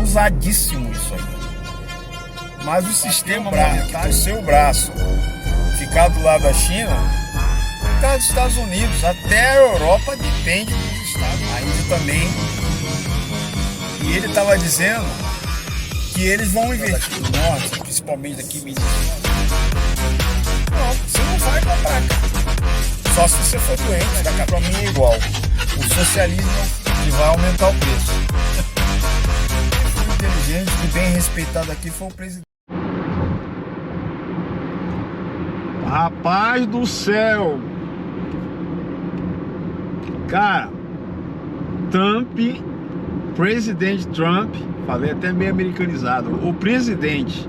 ousadíssimo isso aí. Mas o sistema monetário, seu braço, ficar do lado da China, ficar dos Estados Unidos, até a Europa depende dos Estados Unidos. A Índia também. E ele estava dizendo que eles vão investir no norte, principalmente aqui em Minas. Não, você não vai comprar, cara. Só se você for doente, daqui pra mim é igual. O socialismo que vai aumentar o preço. O inteligente e bem respeitado aqui foi o presidente. Rapaz do céu! Cara, presidente Trump, falei até meio americanizado, o presidente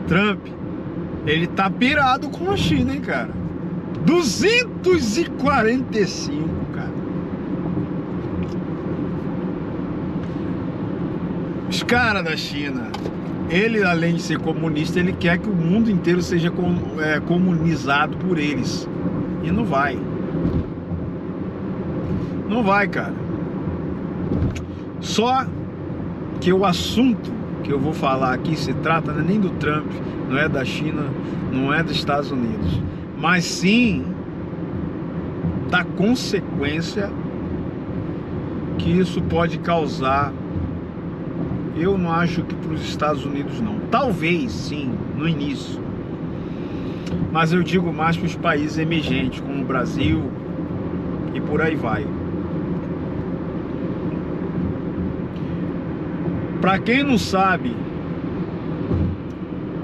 Trump, ele tá pirado com a China, hein, cara? 245, cara. Os caras da China, ele, além de ser comunista, ele quer que o mundo inteiro seja comunizado por eles. E não vai. Não vai, cara. Só que o assunto que eu vou falar aqui se trata nem do Trump, não é da China, não é dos Estados Unidos, mas sim da consequência que isso pode causar. Eu não acho que para os Estados Unidos não. Talvez sim, no início. Mas eu digo mais para os países emergentes, como o Brasil e por aí vai. Para quem não sabe,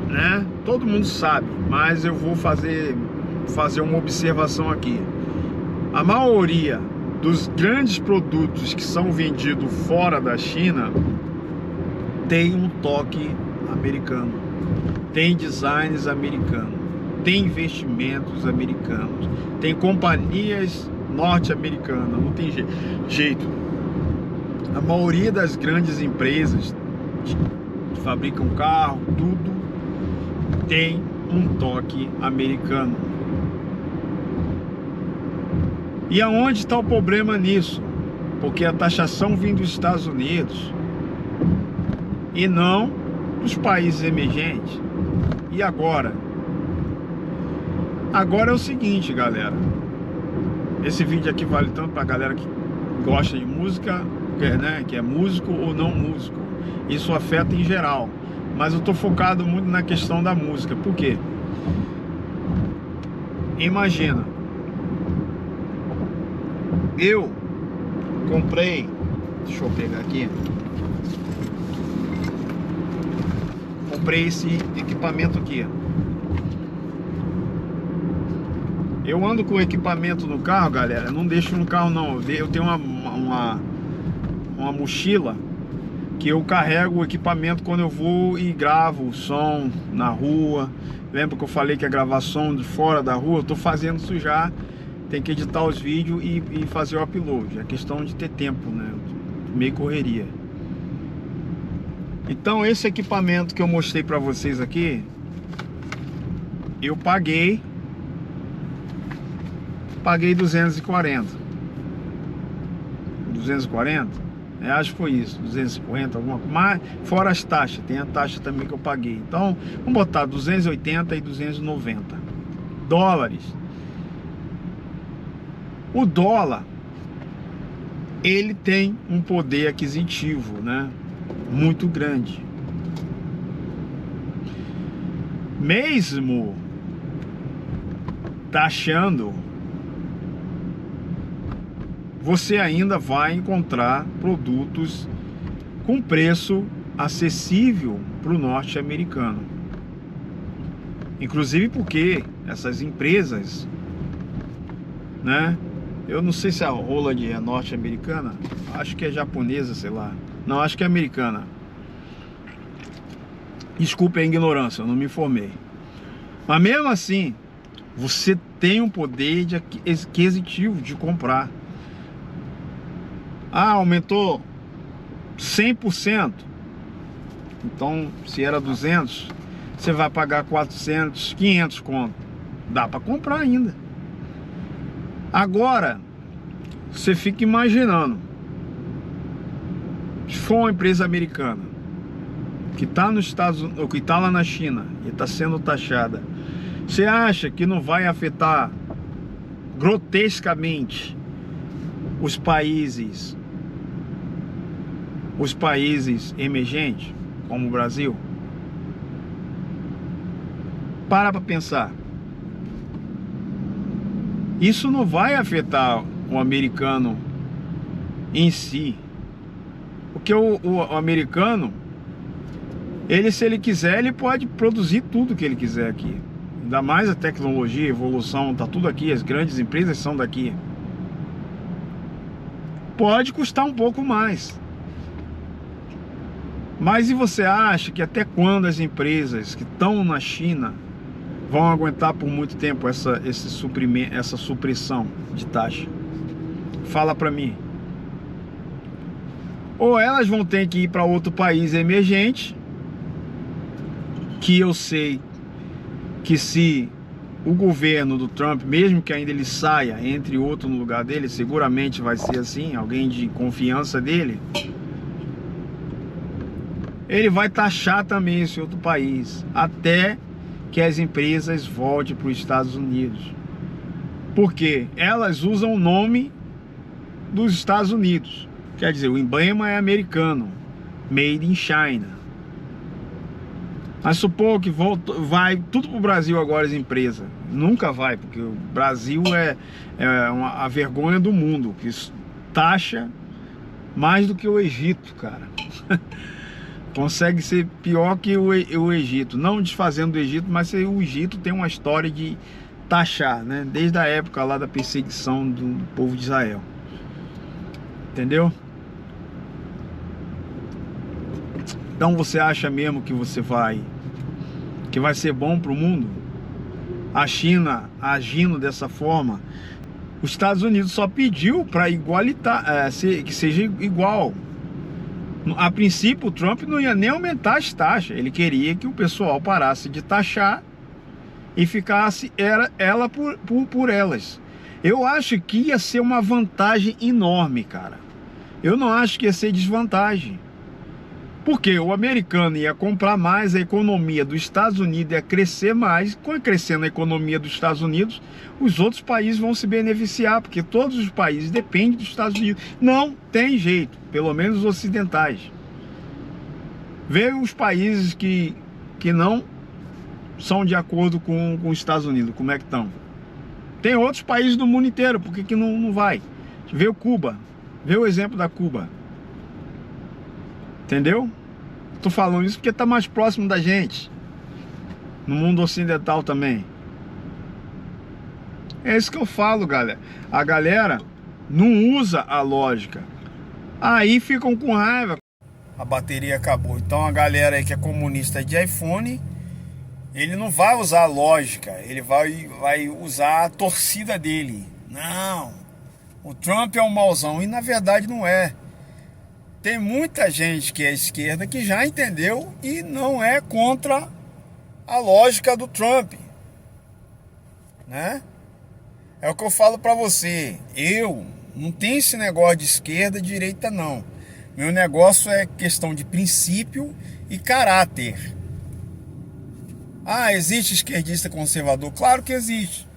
né? Todo mundo sabe, mas eu vou fazer uma observação aqui. A maioria dos grandes produtos que são vendidos fora da China tem um toque americano, tem designs americanos, tem investimentos americanos, tem companhias norte-americanas, não tem jeito. A maioria das grandes empresas que fabricam carro, tudo tem um toque americano. E aonde está o problema nisso? Porque a taxação vem dos Estados Unidos e não dos países emergentes. E agora? Agora é o seguinte, galera. Esse vídeo aqui vale tanto para a galera que gosta de música, que é músico ou não músico. Isso afeta em geral. Mas eu tô focado muito na questão da música. Por quê? Imagina, eu comprei, deixa eu pegar aqui, comprei esse equipamento aqui. Eu ando com equipamento no carro, galera. Não deixo no carro não. Eu tenho uma mochila que eu carrego o equipamento quando eu vou e gravo o som na rua. Lembra que eu falei que ia gravar som de fora da rua? Eu tô fazendo isso já. Tem que editar os vídeos e fazer o upload. É questão de ter tempo, né? Meio correria. Então esse equipamento que eu mostrei pra vocês aqui, eu paguei 240. 240? Acho que foi isso, 250, alguma coisa. Mas fora as taxas, tem a taxa também que eu paguei. Então, vamos botar 280 e 290 dólares. O dólar, ele tem um poder aquisitivo, né? Muito grande. Mesmo taxando, você ainda vai encontrar produtos com preço acessível para o norte-americano. Inclusive porque essas empresas, né? Eu não sei se a Roland é norte-americana, acho que é japonesa, sei lá. Não, acho que é americana. Desculpe a ignorância, eu não me informei. Mas mesmo assim, você tem um poder aquisitivo de comprar. Ah, aumentou 100%. Então, se era 200, você vai pagar 400, 500 conto. Dá para comprar ainda. Agora, você fica imaginando, se for uma empresa americana, que está nos Estados Unidos, ou que está lá na China e está sendo taxada, você acha que não vai afetar grotescamente os países emergentes, como o Brasil? Para pensar. Isso não vai afetar o americano em si, porque o americano, se ele quiser, ele pode produzir tudo que ele quiser aqui. Ainda mais a tecnologia, a evolução, tá tudo aqui, as grandes empresas são daqui. Pode custar um pouco mais. Mas e você acha que até quando as empresas que estão na China vão aguentar por muito tempo essa supressão de taxa? Fala pra mim. Ou elas vão ter que ir para outro país emergente, que eu sei que se o governo do Trump, mesmo que ainda ele saia, entre outro no lugar dele, seguramente vai ser assim, alguém de confiança dele, ele vai taxar também esse outro país, até que as empresas voltem para os Estados Unidos. Porque elas usam o nome dos Estados Unidos. Quer dizer, o emblema é americano, made in China. Mas supor que vai tudo pro Brasil agora as empresas. Nunca vai, porque o Brasil é a vergonha do mundo, que taxa mais do que o Egito, cara. Consegue ser pior que o Egito. Não desfazendo do Egito, mas o Egito tem uma história de taxar, né? Desde a época lá da perseguição do povo de Israel. Entendeu? Então você acha mesmo que vai ser bom para o mundo? A China agindo dessa forma? Os Estados Unidos só pediu para que seja igual. A princípio o Trump não ia nem aumentar as taxas. Ele queria que o pessoal parasse de taxar e ficasse ela por elas. Eu acho que ia ser uma vantagem enorme, cara. Eu não acho que ia ser desvantagem. Porque o americano ia comprar mais, a economia dos Estados Unidos ia crescer mais. Com crescendo a economia dos Estados Unidos, os outros países vão se beneficiar, porque todos os países dependem dos Estados Unidos. Não tem jeito, pelo menos os ocidentais. Vê os países que não são de acordo com os Estados Unidos, como é que estão. Tem outros países do mundo inteiro, por que não vai? Vê o Cuba, vê o exemplo da Cuba. Entendeu? Tô falando isso porque tá mais próximo da gente, no mundo ocidental também. É isso que eu falo, galera. A galera não usa a lógica. Aí ficam com raiva. A bateria acabou. Então a galera aí que é comunista de iPhone, ele não vai usar a lógica, ele vai usar a torcida dele. Não, o Trump é um mauzão. E na verdade não é. Tem muita gente que é esquerda que já entendeu e não é contra a lógica do Trump, né? É o que eu falo pra você. Eu não tenho esse negócio de esquerda e direita, não. Meu negócio é questão de princípio e caráter. Ah, existe esquerdista conservador? Claro que existe.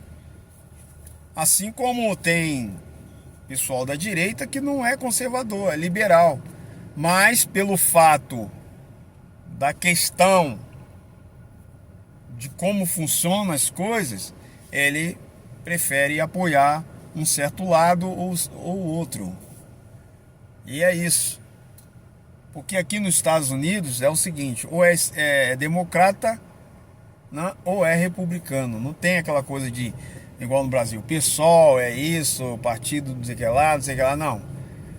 Assim como tem pessoal da direita que não é conservador, é liberal. Mas pelo fato da questão de como funcionam as coisas, ele prefere apoiar um certo lado ou outro. E é isso. Porque aqui nos Estados Unidos é o seguinte, ou é democrata, né, ou é republicano. Não tem aquela coisa de, igual no Brasil, PSOL é isso, partido não sei o que lá, não.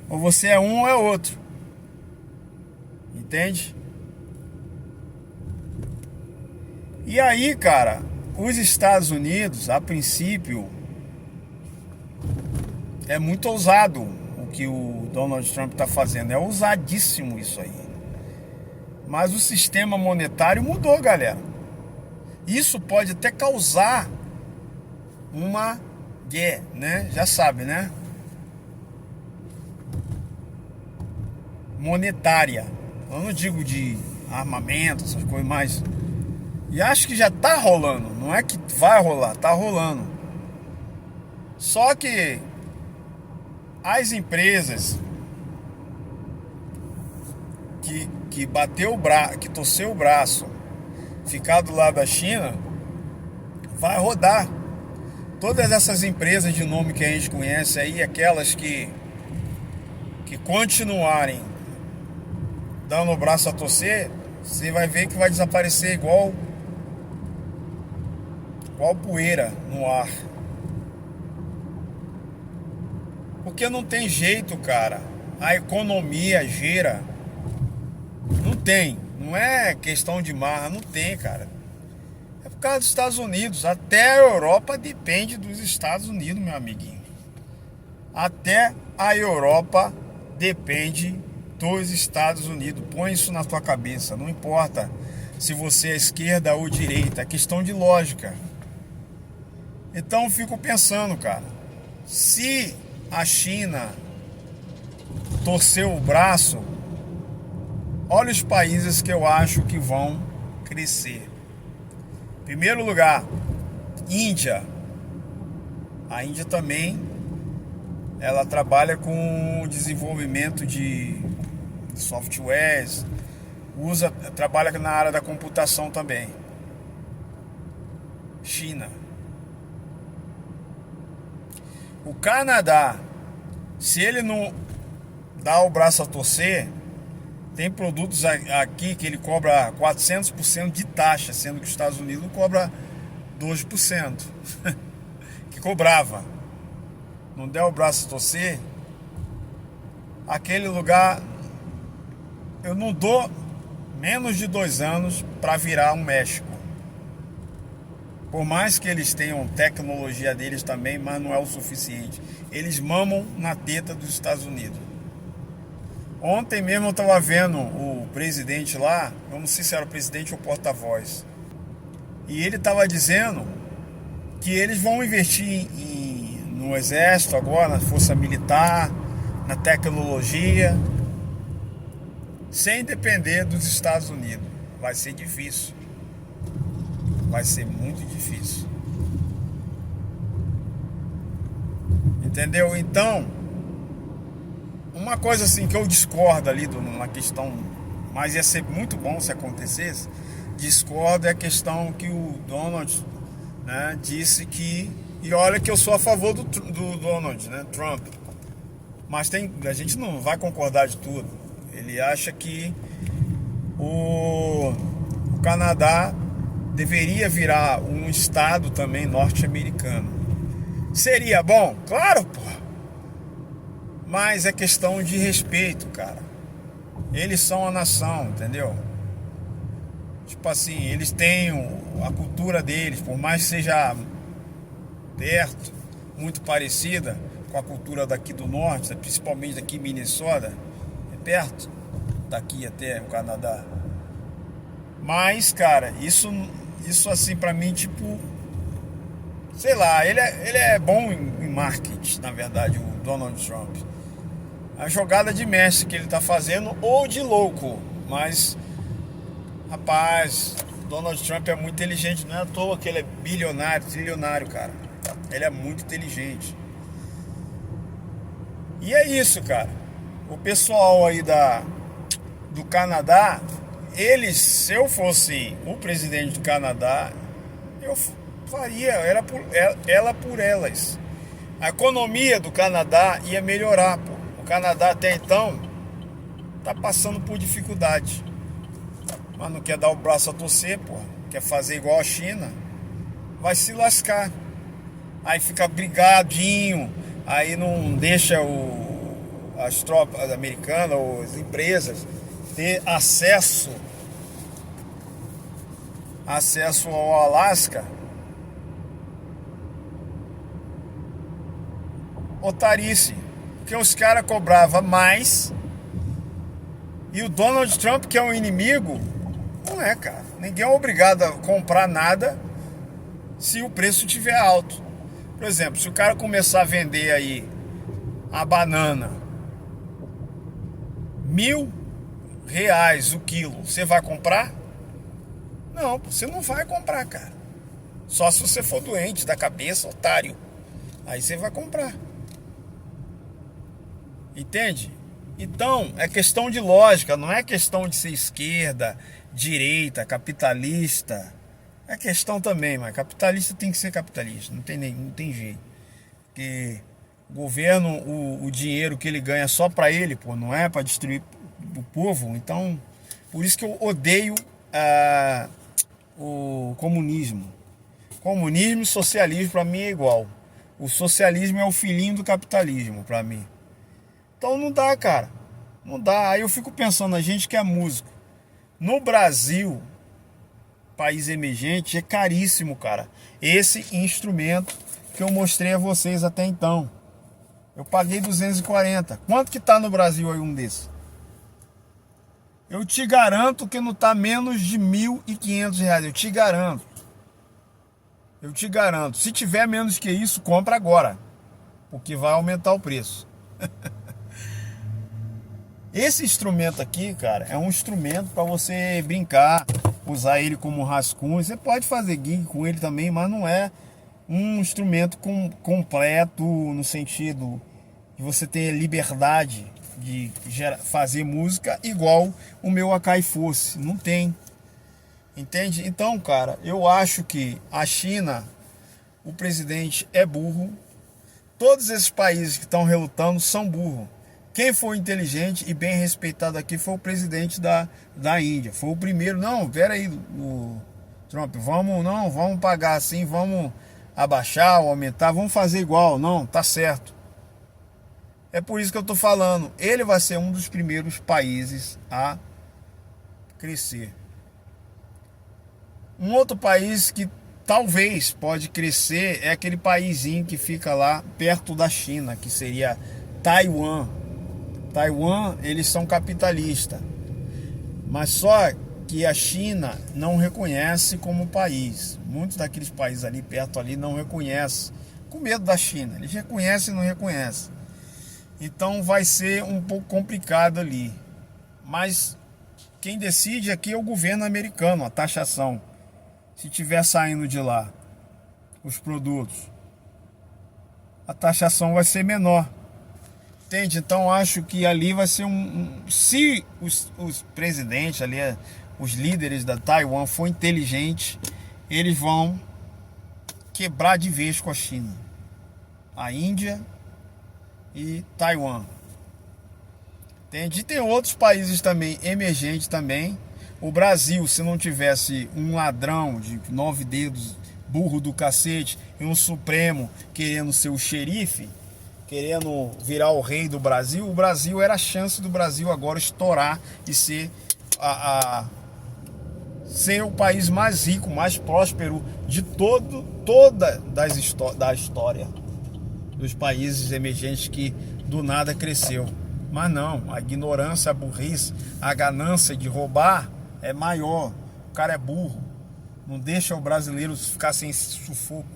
Ou você é um ou é outro. Entende? E aí, cara, os Estados Unidos, a princípio, é muito ousado o que o Donald Trump está fazendo. É ousadíssimo isso aí. Mas o sistema monetário mudou, galera. Isso pode até causar uma guerra, né? Já sabe, né? Monetária. Eu não digo de armamento, essas coisas mais. E acho que já tá rolando, não é que vai rolar, tá rolando. Só que as empresas que bateu o braço, que torceu o braço, ficar do lado da China, vai rodar. Todas essas empresas de nome que a gente conhece aí, aquelas que continuarem dando o braço a torcer, você vai ver que vai desaparecer igual poeira no ar. Porque não tem jeito, cara. A economia gira. Não tem. Não é questão de marra, não tem, cara. É por causa dos Estados Unidos. Até a Europa depende dos Estados Unidos, meu amiguinho. Até a Europa depende dos Estados Unidos. Põe isso na tua cabeça. Não importa se você é esquerda ou direita. É questão de lógica. Então eu fico pensando, cara. Se a China torceu o braço, olha os países que eu acho que vão crescer. Primeiro lugar, Índia. A Índia também, ela trabalha com desenvolvimento de softwares, trabalha na área da computação também. China. O Canadá, se ele não dá o braço a torcer, tem produtos aqui que ele cobra 400% de taxa, sendo que os Estados Unidos cobra 2%. Que cobrava. Não der o braço a torcer, aquele lugar, eu não dou menos de 2 anos para virar um México. Por mais que eles tenham tecnologia deles também, mas não é o suficiente. Eles mamam na teta dos Estados Unidos. Ontem mesmo eu estava vendo o presidente lá, eu não sei se era o presidente ou porta-voz, e ele estava dizendo que eles vão investir no exército agora, na força militar, na tecnologia, sem depender dos Estados Unidos. Vai ser difícil. Vai ser muito difícil. Entendeu? Então, uma coisa assim que eu discordo ali na questão, mas ia ser muito bom se acontecesse, discordo é a questão que o Donald, né, disse que, e olha que eu sou a favor do Donald, né, Trump, mas a gente não vai concordar de tudo. Ele acha que o Canadá deveria virar um estado também norte-americano. Seria bom? Claro, pô. Mas é questão de respeito, cara. Eles são a nação, entendeu? Tipo assim, eles têm a cultura deles, por mais que seja perto, muito parecida com a cultura daqui do norte, principalmente daqui em Minnesota, é perto daqui até o Canadá. Mas, cara, isso assim pra mim, tipo, sei lá, ele é bom em marketing, na verdade, o Donald Trump. A jogada de mestre que ele tá fazendo, ou de louco, mas, rapaz, Donald Trump é muito inteligente, não é à toa que ele é bilionário, trilionário, cara. Ele é muito inteligente. E é isso, cara. O pessoal aí do Canadá, se eu fosse o presidente do Canadá, eu faria ela por elas. A economia do Canadá ia melhorar, pô. O Canadá até então tá passando por dificuldade, mas não quer dar o braço a torcer, pô. Quer fazer igual a China, vai se lascar. Aí fica brigadinho, aí não deixa as tropas americanas ou as empresas ter acesso ao Alasca. Otarice, porque os caras cobravam mais e o Donald Trump, que é um inimigo, não é, cara. Ninguém é obrigado a comprar nada se o preço estiver alto. Por exemplo, se o cara começar a vender aí a banana R$1.000, reais o quilo, você vai comprar? Não, você não vai comprar, cara. Só se você for doente da cabeça, otário. Aí você vai comprar. Entende? Então, é questão de lógica, não é questão de ser esquerda, direita, capitalista. É questão também, mas capitalista tem que ser capitalista, não tem jeito. Porque o governo, o dinheiro que ele ganha só para ele, pô, não é para distribuir o povo. Então, por isso que eu odeio o comunismo. Comunismo e socialismo para mim é igual. O socialismo é o filhinho do capitalismo para mim. Então não dá, cara. Não dá. Aí eu fico pensando, a gente que é músico. No Brasil, país emergente, é caríssimo, cara. Esse instrumento que eu mostrei a vocês até então. Eu paguei 240. Quanto que tá no Brasil aí um desses? Eu te garanto que não tá menos de R$1.500. Eu te garanto. Eu te garanto. Se tiver menos que isso, compra agora. Porque vai aumentar o preço. Esse instrumento aqui, cara, é um instrumento para você brincar, usar ele como rascunho. Você pode fazer gig com ele também, mas não é um instrumento completo no sentido de você ter liberdade de fazer música igual o meu Akai fosse. Não tem. Entende? Então, cara, eu acho que a China, o presidente é burro. Todos esses países que estão relutando são burros. Quem foi inteligente e bem respeitado aqui foi o presidente da Índia. Foi o primeiro. Não, pera aí, o Trump, vamos pagar assim, vamos abaixar ou aumentar, vamos fazer igual. Não, tá certo. É por isso que eu tô falando. Ele vai ser um dos primeiros países a crescer. Um outro país que talvez pode crescer é aquele paísinho que fica lá perto da China, que seria Taiwan. Taiwan, eles são capitalistas, mas só que a China não reconhece como país. Muitos daqueles países ali perto ali não reconhecem, com medo da China. Eles reconhecem e não reconhecem. Então vai ser um pouco complicado ali. Mas quem decide aqui é o governo americano, a taxação. Se tiver saindo de lá os produtos, a taxação vai ser menor. Entende? Então acho que ali vai ser se os presidentes ali, os líderes da Taiwan for inteligentes, eles vão quebrar de vez com a China, a Índia e Taiwan. Entende? E tem outros países também emergentes também. O Brasil, se não tivesse um ladrão de 9 dedos, burro do cacete, e um Supremo querendo ser o xerife, querendo virar o rei do Brasil, o Brasil era a chance do Brasil agora estourar e ser ser o país mais rico, mais próspero de da história dos países emergentes que do nada cresceu. Mas não, a ignorância, a burrice, a ganância de roubar é maior. O cara é burro, não deixa o brasileiro ficar sem sufoco.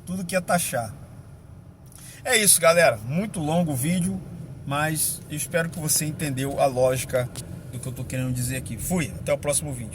Tudo que é taxar. É isso, galera. Muito longo o vídeo, mas eu espero que você entendeu a lógica do que eu tô querendo dizer aqui. Fui, até o próximo vídeo.